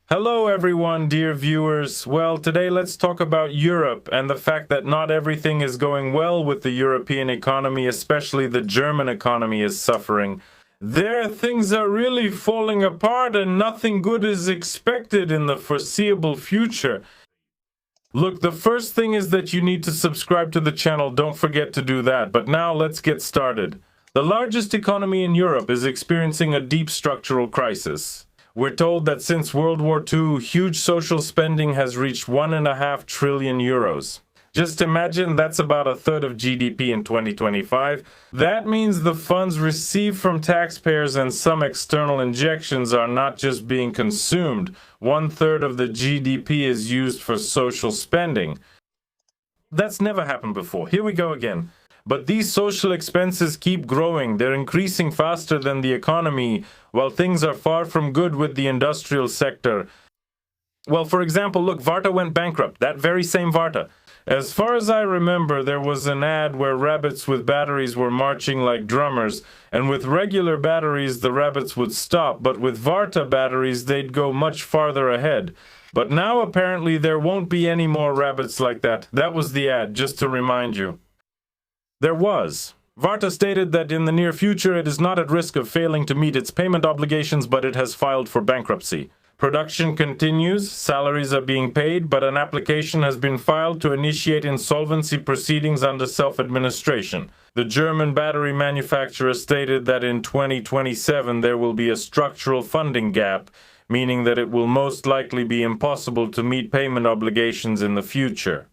Hello everyone, dear viewers. Well, today let's talk about Europe and the fact that not everything is going well with the European economy, especially the German economy is suffering. There, things are really falling apart and nothing good is expected in the foreseeable future. Look, the first thing is that you need to subscribe to the channel. Don't forget to do that. But now let's get started. The largest economy in Europe is experiencing a deep structural crisis. We're told that since World War II, huge social spending has reached 1.5 trillion euros. Just imagine that's about a third of GDP in 2025. That means the funds received from taxpayers and some external injections are not just being consumed. 1/3 of the GDP is used for social spending. That's never happened before. Here we go again. But these social expenses keep growing. They're increasing faster than the economy, while things are far from good with the industrial sector. Well, for example, look, Varta went bankrupt, that very same Varta. As far as I remember, there was an ad where rabbits with batteries were marching like drummers, and with regular batteries, the rabbits would stop, but with Varta batteries, they'd go much farther ahead. But now, apparently, there won't be any more rabbits like that. That was the ad, just to remind you. There was. Varta stated that in the near future it is not at risk of failing to meet its payment obligations, but it has filed for bankruptcy. Production continues, salaries are being paid, but an application has been filed to initiate insolvency proceedings under self-administration. The German battery manufacturer stated that in 2027 there will be a structural funding gap, meaning that it will most likely be impossible to meet payment obligations in the future.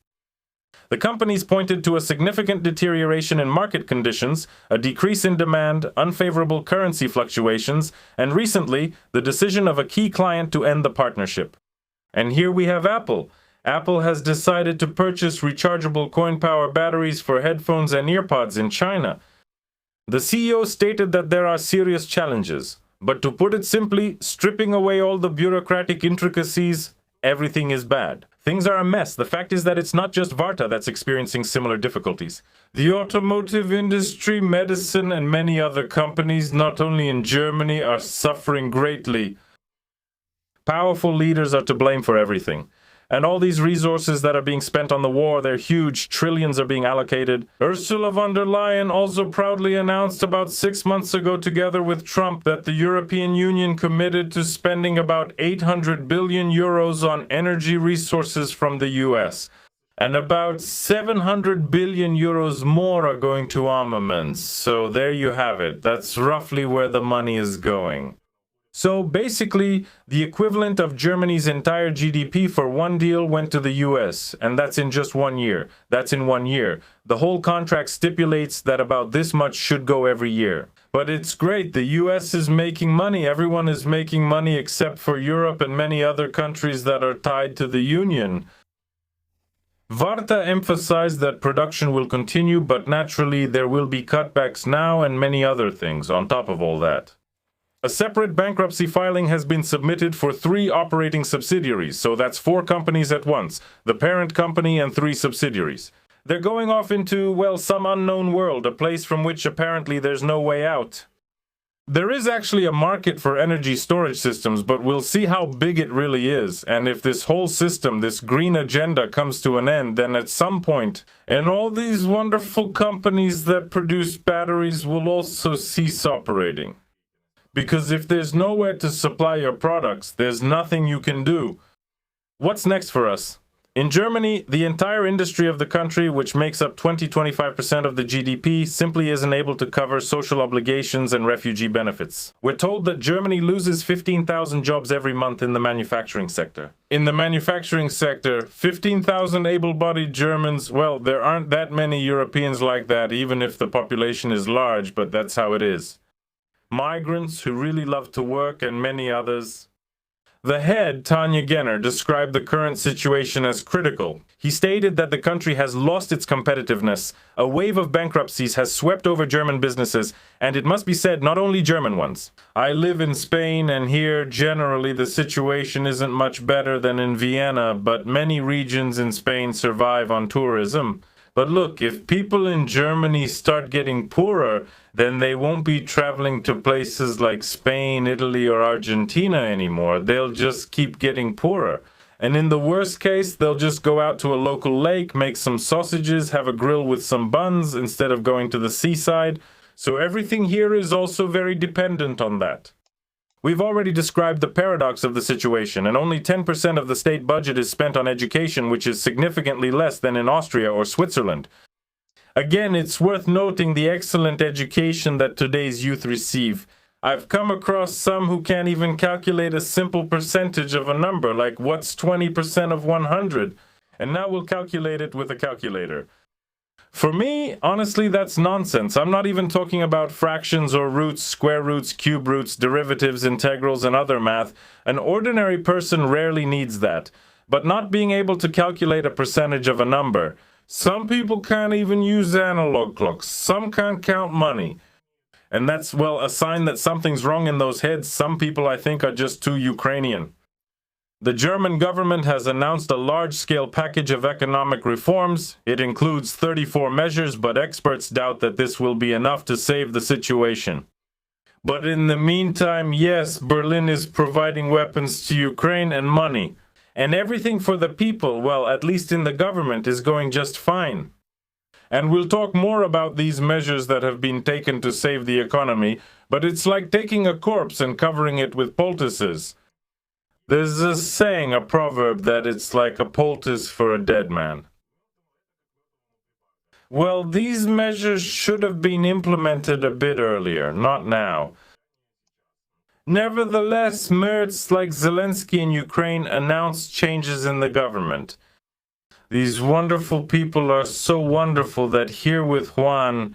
The companies pointed to a significant deterioration in market conditions, a decrease in demand, unfavorable currency fluctuations, and recently, the decision of a key client to end the partnership. And here we have Apple. Apple has decided to purchase rechargeable coin power batteries for headphones and earpods in China. The CEO stated that there are serious challenges, but to put it simply, stripping away all the bureaucratic intricacies, everything is bad. Things are a mess. The fact is that it's not just Varta that's experiencing similar difficulties. The automotive industry, medicine, and many other companies, not only in Germany, are suffering greatly. Powerful leaders are to blame for everything. And all these resources that are being spent on the war, they're huge. Trillions are being allocated. Ursula von der Leyen also proudly announced about 6 months ago together with Trump that the European Union committed to spending about 800 billion euros on energy resources from the US. And about 700 billion euros more are going to armaments. So there you have it. That's roughly where the money is going. So basically, the equivalent of Germany's entire GDP for one deal went to the US, and that's in just 1 year. That's in 1 year. The whole contract stipulates that about this much should go every year. But it's great, the US is making money. Everyone is making money except for Europe and many other countries that are tied to the Union. Varta emphasized that production will continue, but naturally there will be cutbacks now and many other things on top of all that. A separate bankruptcy filing has been submitted for 3 operating subsidiaries, so that's 4 companies at once, the parent company and 3 subsidiaries. They're going off into, well, some unknown world, a place from which apparently there's no way out. There is actually a market for energy storage systems, but we'll see how big it really is, and if this whole system, this green agenda comes to an end, then at some point, and all these wonderful companies that produce batteries will also cease operating. Because if there's nowhere to supply your products, there's nothing you can do. What's next for us? In Germany, the entire industry of the country, which makes up 20-25% of the GDP, simply isn't able to cover social obligations and refugee benefits. We're told that Germany loses 15,000 jobs every month in the manufacturing sector. In the manufacturing sector, 15,000 able-bodied Germans, well, there aren't that many Europeans like that, even if the population is large, but that's how it is. Migrants who really love to work, and many others. The head, Tanja Genner, described the current situation as critical. He stated that the country has lost its competitiveness. A wave of bankruptcies has swept over German businesses, and it must be said, not only German ones. I live in Spain, and here, generally, the situation isn't much better than in Vienna, but many regions in Spain survive on tourism. But look, if people in Germany start getting poorer, then they won't be traveling to places like Spain, Italy, or Argentina anymore. They'll just keep getting poorer. And in the worst case, they'll just go out to a local lake, make some sausages, have a grill with some buns instead of going to the seaside. So everything here is also very dependent on that. We've already described the paradox of the situation, and only 10% of the state budget is spent on education, which is significantly less than in Austria or Switzerland. Again, it's worth noting the excellent education that today's youth receive. I've come across some who can't even calculate a simple percentage of a number, like what's 20% of 100? And now we'll calculate it with a calculator. For me, honestly, that's nonsense. I'm not even talking about fractions or roots, square roots, cube roots, derivatives, integrals, and other math. An ordinary person rarely needs that. But not being able to calculate a percentage of a number. Some people can't even use analog clocks. Some can't count money. And that's, well, a sign that something's wrong in those heads. Some people, I think, are just too Ukrainian. The German government has announced a large-scale package of economic reforms. It includes 34 measures, but experts doubt that this will be enough to save the situation. But in the meantime, yes, Berlin is providing weapons to Ukraine and money. And everything for the people, well, at least in the government, is going just fine. And we'll talk more about these measures that have been taken to save the economy, but it's like taking a corpse and covering it with poultices. There's a saying, a proverb, that it's like a poultice for a dead man. Well, these measures should have been implemented a bit earlier, not now. Nevertheless, Merz, like Zelensky in Ukraine, announced changes in the government. These wonderful people are so wonderful that here with Juan,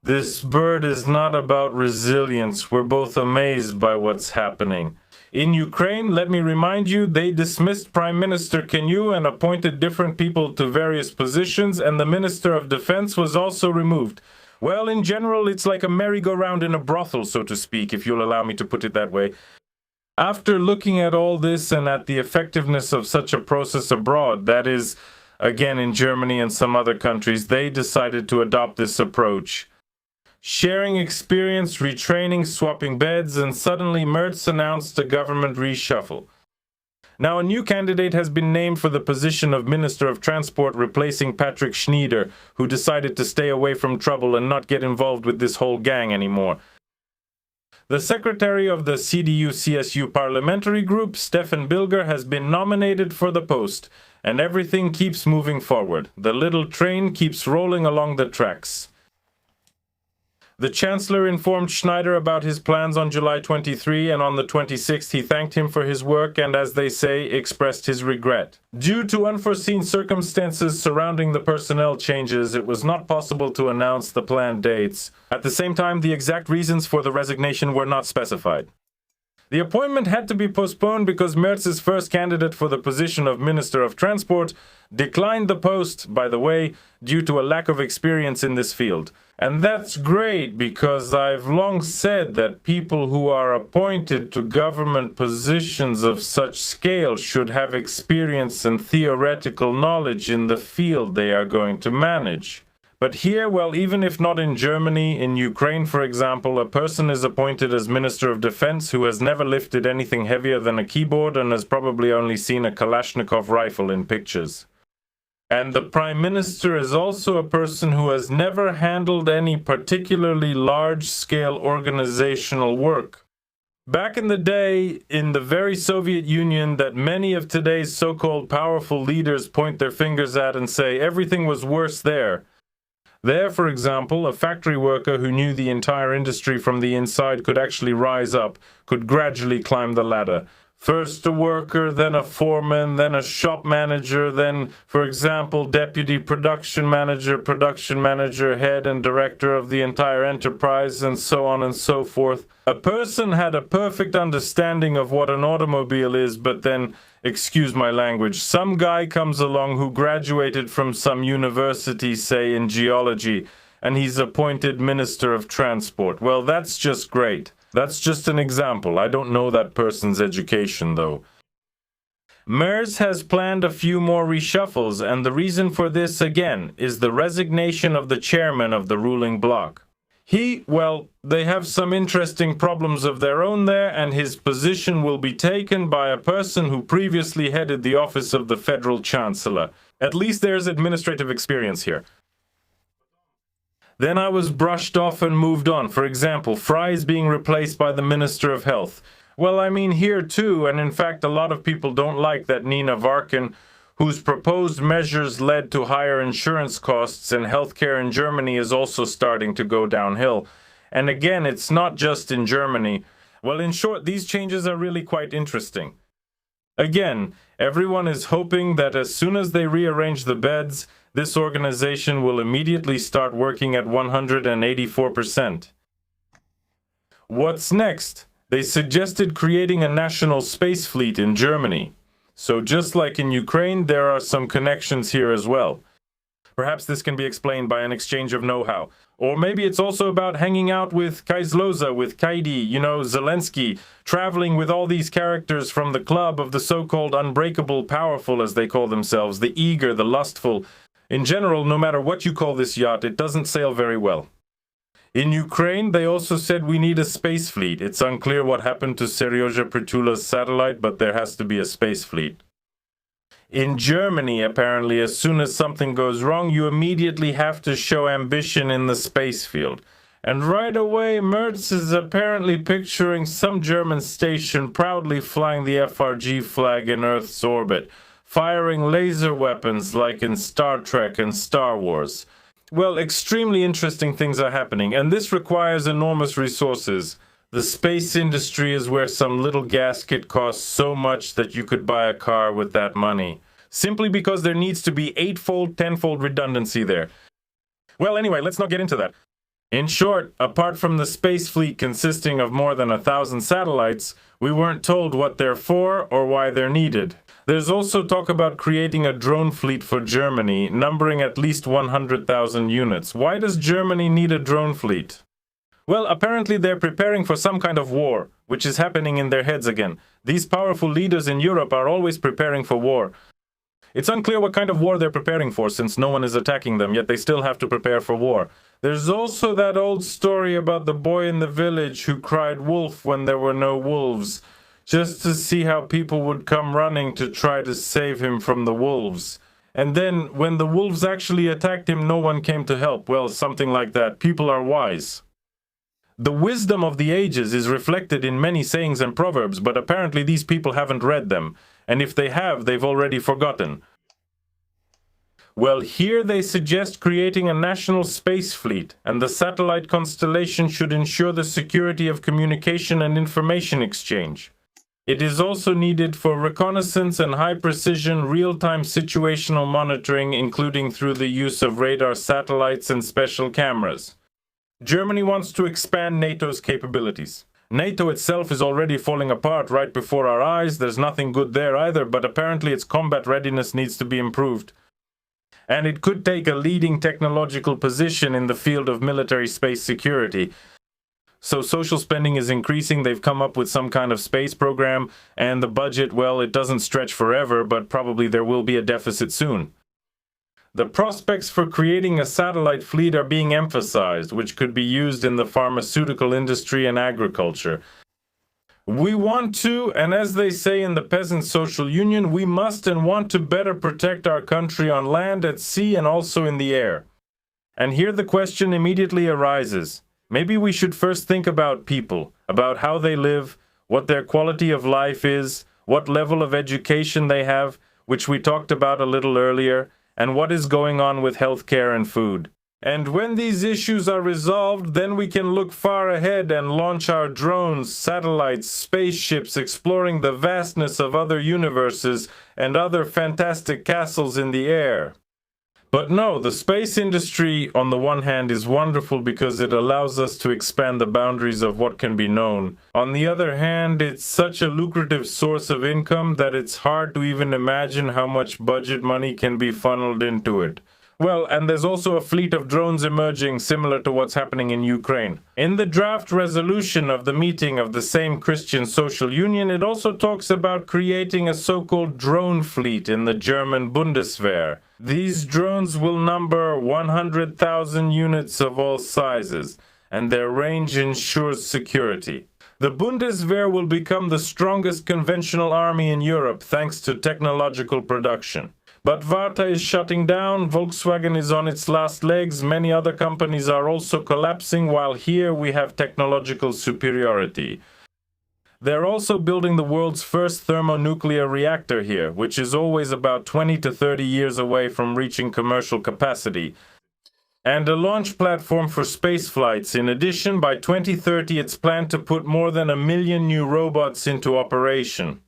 this bird is not about resilience. We're both amazed by what's happening. In Ukraine, let me remind you, they dismissed Prime Minister Kenyu and appointed different people to various positions, and the Minister of Defense was also removed. Well, in general, it's like a merry-go-round in a brothel, so to speak, if you'll allow me to put it that way. After looking at all this and at the effectiveness of such a process abroad, that is, again in Germany and some other countries, they decided to adopt this approach. Sharing experience, retraining, swapping beds, and suddenly Merz announced a government reshuffle. Now a new candidate has been named for the position of Minister of Transport, replacing Patrick Schneider, who decided to stay away from trouble and not get involved with this whole gang anymore. The secretary of the CDU-CSU parliamentary group, Stefan Bilger, has been nominated for the post, and everything keeps moving forward. The little train keeps rolling along the tracks. The Chancellor informed Schneider about his plans on July 23, and on the 26th he thanked him for his work and, as they say, expressed his regret. Due to unforeseen circumstances surrounding the personnel changes, it was not possible to announce the planned dates. At the same time, the exact reasons for the resignation were not specified. The appointment had to be postponed because Merz's first candidate for the position of Minister of Transport declined the post, by the way, due to a lack of experience in this field. And that's great, because I've long said that people who are appointed to government positions of such scale should have experience and theoretical knowledge in the field they are going to manage. But here, well, even if not in Germany, in Ukraine, for example, a person is appointed as Minister of Defense who has never lifted anything heavier than a keyboard and has probably only seen a Kalashnikov rifle in pictures. And the Prime Minister is also a person who has never handled any particularly large-scale organizational work. Back in the day, in the very Soviet Union that many of today's so-called powerful leaders point their fingers at and say everything was worse there. There, for example, a factory worker who knew the entire industry from the inside could actually rise up, could gradually climb the ladder. First a worker, then a foreman, then a shop manager, then, for example, deputy production manager, head and director of the entire enterprise, and so on and so forth. A person had a perfect understanding of what an automobile is, but then, excuse my language, some guy comes along who graduated from some university, say in geology, and he's appointed Minister of Transport. Well, that's just great. That's just an example. I don't know that person's education, though. Merz has planned a few more reshuffles, and the reason for this, again, is the resignation of the chairman of the ruling bloc. They have some interesting problems of their own there, and his position will be taken by a person who previously headed the office of the federal chancellor. At least there's administrative experience here. Then I was brushed off and moved on. For example, Fry is being replaced by the Minister of Health. Well, I mean here too, and in fact a lot of people don't like that Nina Varkin, whose proposed measures led to higher insurance costs, and healthcare in Germany is also starting to go downhill. And again, it's not just in Germany. Well, in short, these changes are really quite interesting. Again, everyone is hoping that as soon as they rearrange the beds, this organization will immediately start working at 184%. What's next? They suggested creating a national space fleet in Germany. So just like in Ukraine, there are some connections here as well. Perhaps this can be explained by an exchange of know-how. Or maybe it's also about hanging out with Kaisloza, with Kaidi, Zelensky, traveling with all these characters from the club of the so-called unbreakable powerful, as they call themselves, the eager, the lustful. In general, no matter what you call this yacht, it doesn't sail very well. In Ukraine, they also said we need a space fleet. It's unclear what happened to Seryoja Pritula's satellite, but there has to be a space fleet. In Germany, apparently, as soon as something goes wrong, you immediately have to show ambition in the space field. And right away, Merz is apparently picturing some German station proudly flying the FRG flag in Earth's orbit, firing laser weapons like in Star Trek and Star Wars. Well, extremely interesting things are happening, and this requires enormous resources. The space industry is where some little gasket costs so much that you could buy a car with that money, simply because there needs to be 8-fold, 10-fold redundancy there. Well, anyway, let's not get into that. In short, apart from the space fleet consisting of more than 1,000 satellites, we weren't told what they're for or why they're needed. There's also talk about creating a drone fleet for Germany, numbering at least 100,000 units. Why does Germany need a drone fleet? Well, apparently they're preparing for some kind of war, which is happening in their heads again. These powerful leaders in Europe are always preparing for war. It's unclear what kind of war they're preparing for, since no one is attacking them, yet they still have to prepare for war. There's also that old story about the boy in the village who cried wolf when there were no wolves, just to see how people would come running to try to save him from the wolves. And then, when the wolves actually attacked him, no one came to help. Well, something like that. People are wise. The wisdom of the ages is reflected in many sayings and proverbs, but apparently these people haven't read them. And if they have, they've already forgotten. Well, here they suggest creating a national space fleet, and the satellite constellation should ensure the security of communication and information exchange. It is also needed for reconnaissance and high-precision, real-time situational monitoring, including through the use of radar satellites and special cameras. Germany wants to expand NATO's capabilities. NATO itself is already falling apart right before our eyes. There's nothing good there either, but apparently its combat readiness needs to be improved. And it could take a leading technological position in the field of military space security. So social spending is increasing. They've come up with some kind of space program, and the budget, well, it doesn't stretch forever, but probably there will be a deficit soon. The prospects for creating a satellite fleet are being emphasized, which could be used in the pharmaceutical industry and agriculture. We want to, and as they say in the Peasant Social Union, we must and want to better protect our country on land, at sea, and also in the air. And here the question immediately arises. Maybe we should first think about people, about how they live, what their quality of life is, what level of education they have, which we talked about a little earlier, and what is going on with healthcare and food. And when these issues are resolved, then we can look far ahead and launch our drones, satellites, spaceships, exploring the vastness of other universes and other fantastic castles in the air. But no, the space industry, on the one hand, is wonderful because it allows us to expand the boundaries of what can be known. On the other hand, it's such a lucrative source of income that it's hard to even imagine how much budget money can be funneled into it. Well, and there's also a fleet of drones emerging similar to what's happening in Ukraine. In the draft resolution of the meeting of the same Christian Social Union, it also talks about creating a so-called drone fleet in the German Bundeswehr. These drones will number 100,000 units of all sizes, and their range ensures security. The Bundeswehr will become the strongest conventional army in Europe thanks to technological production. But Varta is shutting down, Volkswagen is on its last legs, many other companies are also collapsing, while here we have technological superiority. They're also building the world's first thermonuclear reactor here, which is always about 20 to 30 years away from reaching commercial capacity. And a launch platform for space flights. In addition, by 2030 it's planned to put more than 1 million new robots into operation.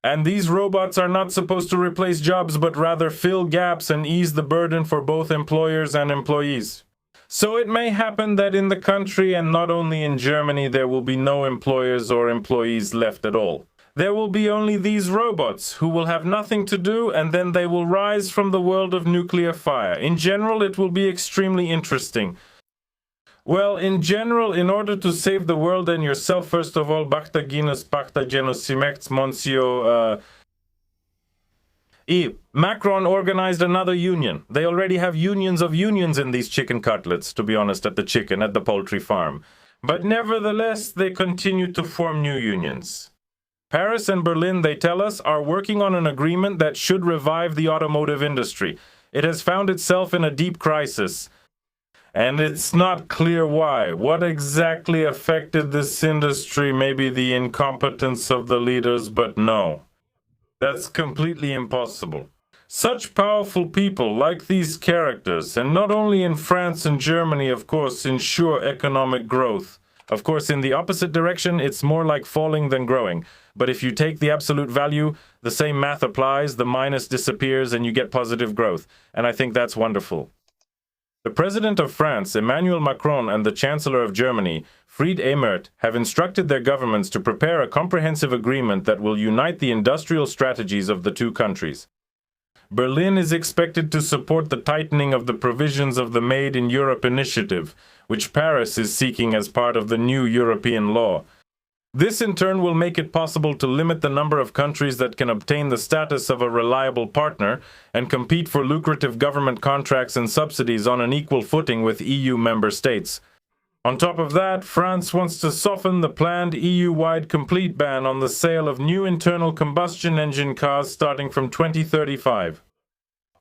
And these robots are not supposed to replace jobs, but rather fill gaps and ease the burden for both employers and employees. So it may happen that in the country, and not only in Germany, there will be no employers or employees left at all. There will be only these robots who will have nothing to do, and then they will rise from the world of nuclear fire. In general, it will be extremely interesting. Well, in general, in order to save the world and yourself, first of all, Bachta Guinness, Bachta Genosimex, Monsieur, Macron organized another union. They already have unions of unions in these chicken cutlets, to be honest, at the poultry farm. But nevertheless, they continue to form new unions. Paris and Berlin, they tell us, are working on an agreement that should revive the automotive industry. It has found itself in a deep crisis. And it's not clear why. What exactly affected this industry? Maybe the incompetence of the leaders, but no. That's completely impossible. Such powerful people like these characters, and not only in France and Germany, of course, ensure economic growth. Of course, in the opposite direction, it's more like falling than growing. But if you take the absolute value, the same math applies, the minus disappears, and you get positive growth. And I think that's wonderful. The President of France, Emmanuel Macron, and the Chancellor of Germany, Fried Emert, have instructed their governments to prepare a comprehensive agreement that will unite the industrial strategies of the two countries. Berlin is expected to support the tightening of the provisions of the Made in Europe initiative, which Paris is seeking as part of the new European law. This in turn will make it possible to limit the number of countries that can obtain the status of a reliable partner and compete for lucrative government contracts and subsidies on an equal footing with EU member states. On top of that, France wants to soften the planned EU-wide complete ban on the sale of new internal combustion engine cars starting from 2035.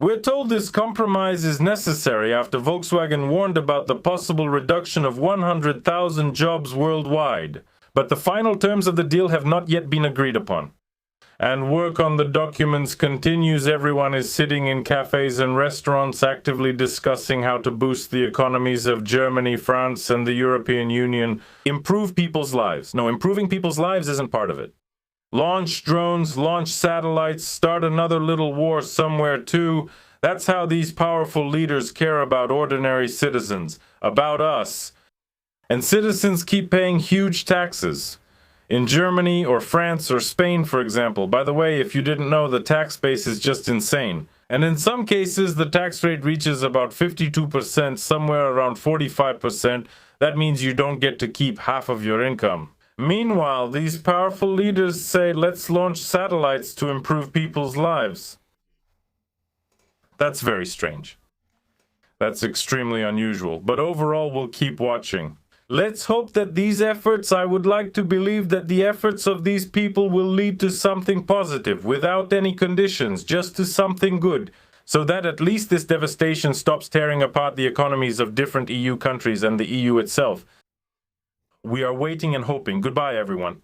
We're told this compromise is necessary after Volkswagen warned about the possible reduction of 100,000 jobs worldwide. But the final terms of the deal have not yet been agreed upon. And work on the documents continues. Everyone is sitting in cafes and restaurants actively discussing how to boost the economies of Germany, France, and the European Union. Improve people's lives. No, improving people's lives isn't part of it. Launch drones, launch satellites, start another little war somewhere too. That's how these powerful leaders care about ordinary citizens, about us. And citizens keep paying huge taxes. In Germany or France or Spain, for example. By the way, if you didn't know, the tax base is just insane. And in some cases, the tax rate reaches about 52%, somewhere around 45%. That means you don't get to keep half of your income. Meanwhile, these powerful leaders say, let's launch satellites to improve people's lives. That's very strange. That's extremely unusual. But overall, we'll keep watching. Let's hope that these efforts, I would like to believe that the efforts of these people will lead to something positive, without any conditions, just to something good, so that at least this devastation stops tearing apart the economies of different EU countries and the EU itself. We are waiting and hoping. Goodbye, everyone.